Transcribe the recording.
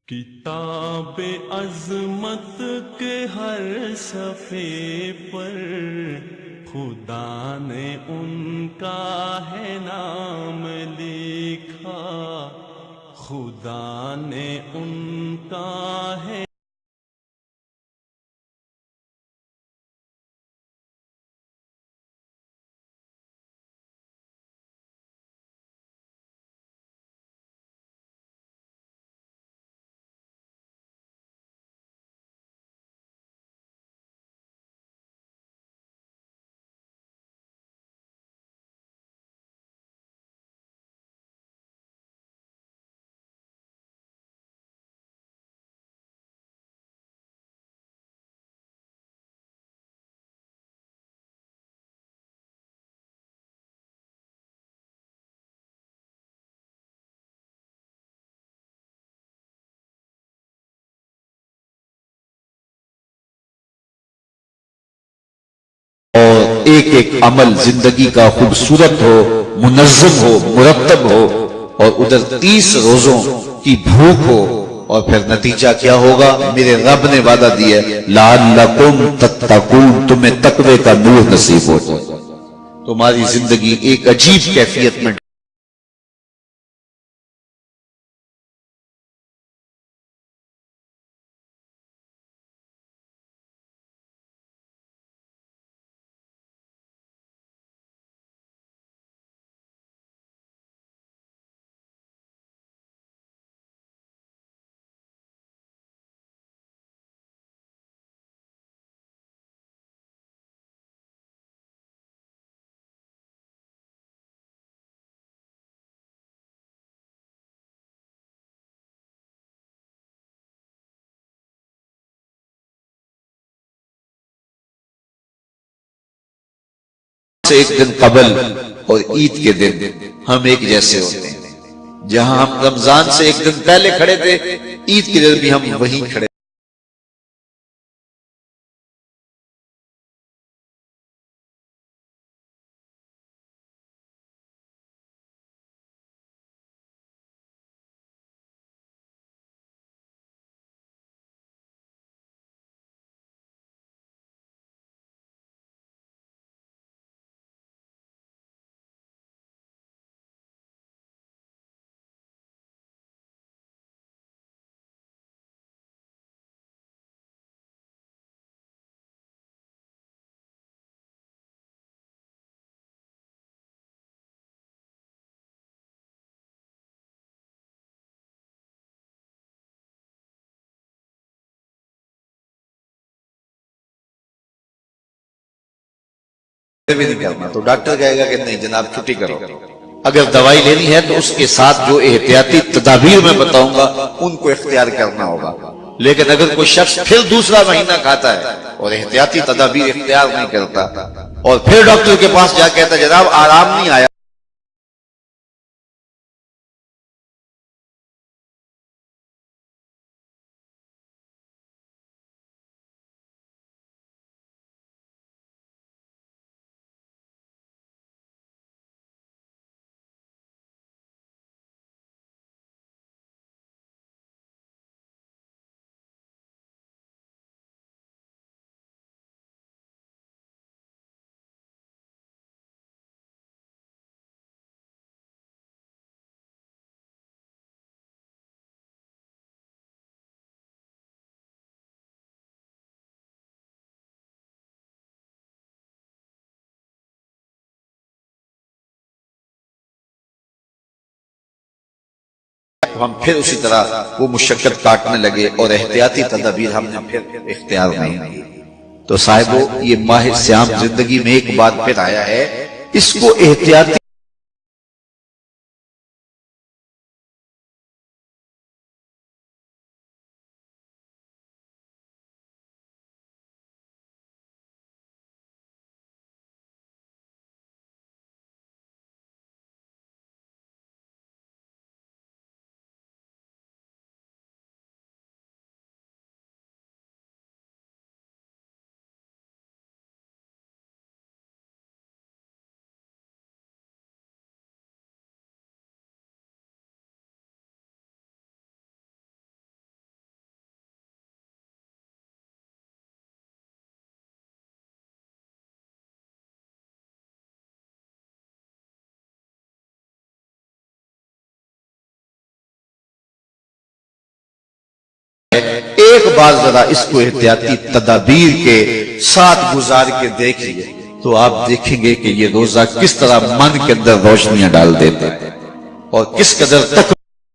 किताब अज़मत के हर सफ़े पर खुदा ने उनका है नाम लिखा। खुदा ने उनका है। और एक एक अमल जिंदगी का खूबसूरत हो, मुनज़्ज़म हो, मुरत्तब हो, और उधर 30 रोजों की भूख हो। और फिर नतीजा क्या होगा? मेरे रब ने वादा दिया, लअल्लकुम तत्तकून, तुम्हें तकवे का नूर नसीब हो जाए। तुम्हारी जिंदगी एक अजीब कैफियत में से एक दिन कबल और ईद के दिन हम एक जैसे होते हैं। जहां हम रमजान से एक दिन पहले खड़े थे, ईद के दिन भी हम वहीं खड़े। भी नहीं करना तो डॉक्टर कहेगा कि नहीं जनाब छुट्टी करो। अगर दवाई लेनी है तो उसके साथ जो एहतियाती तदाबीर मैं बताऊंगा उनको इख्तियार करना होगा। लेकिन अगर कोई शख्स फिर दूसरा महीना खाता है और एहतियाती तदाबीर इख्तियार नहीं करता और फिर डॉक्टर के पास जाके कहता जनाब आराम नहीं आया, तो हम फिर उसी तरह वो मुशक्कत काटने लगे और एहतियाती तदाबीर हमने फिर इख्तियार नहीं की। तो साहिबो, ये माह सियाम जिंदगी में एक बात फिर आया है, इसको एहतियाती एक बार जरा इसको एहतियाती तदाबीर के साथ गुजार के देखिए तो आप देखेंगे कि ये रोजा किस तरह मन के अंदर रोशनियां डाल देता है और किस कदर तक